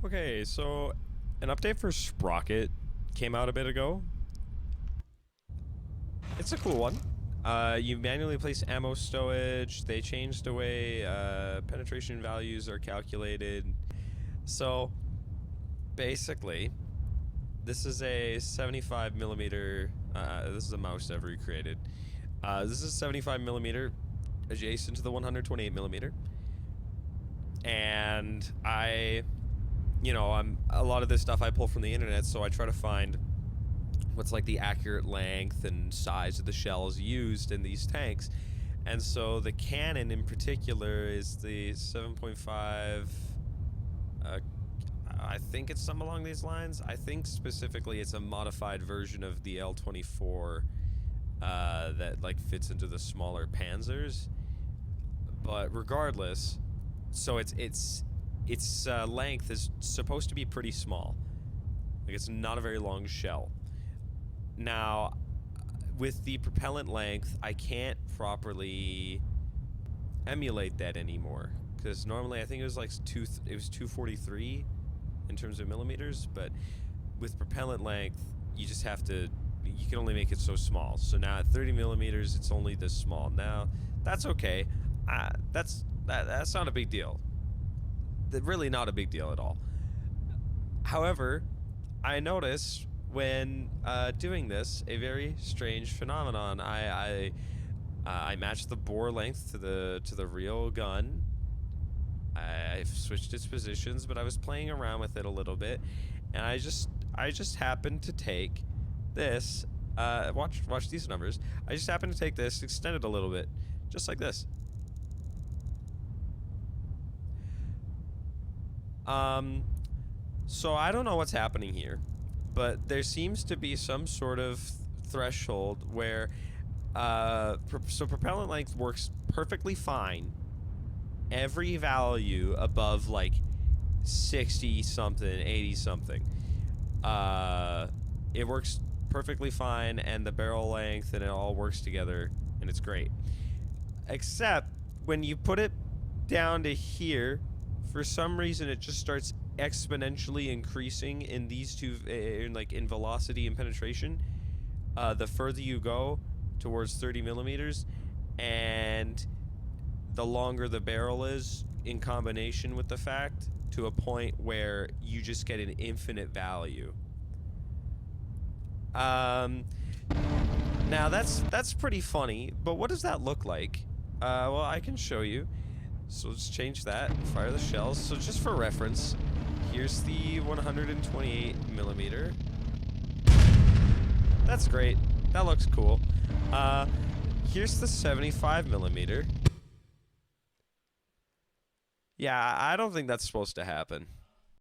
Okay, so an update for Sprocket came out a bit ago. It's a cool one. You manually place ammo stowage. They changed the way penetration values are calculated. So basically, this is a 75 millimeter. This is a mouse I've recreated. This is 75 millimeter adjacent to the 128 millimeter. And I'm a lot of this stuff I pull from the internet, so I try to find what's like the accurate length and size of the shells used in these tanks. And so the cannon in particular is the 7.5. I think it's some along these lines. I think specifically it's a modified version of the L24 that like fits into the smaller Panzers. But regardless, so its length is supposed to be pretty small. Like, it's not a very long shell. Now, with the propellant length, I can't properly emulate that anymore, because normally I think it was like 243 in terms of millimeters, but with propellant length, you just have to, you can only make it so small. So now at 30 millimeters, it's only this small. Now, that's okay. That's not a big deal. Really not a big deal at all. However, I noticed when doing this a very strange phenomenon. I matched the bore length to the real gun. I've switched its positions, but I was playing around with it a little bit, and I just happened to take this. Watch these numbers. I just happened to take this, extend it a little bit, just like this. So I don't know what's happening here, but there seems to be some sort of threshold where, so propellant length works perfectly fine. Every value above like 60 something, 80 something, it works perfectly fine, and the barrel length and it all works together, and it's great. Except when you put it down to here, for some reason it just starts exponentially increasing in these two, in velocity and penetration, the further you go towards 30 millimeters, and the longer the barrel is in combination with the fact, to a point where you just get an infinite value. Now that's pretty funny, but what does that look like? Well, I can show you. So let's change that, fire the shells. So just for reference, here's the 128 millimeter. That's great. That looks cool. Here's the 75 millimeter. Yeah, I don't think that's supposed to happen.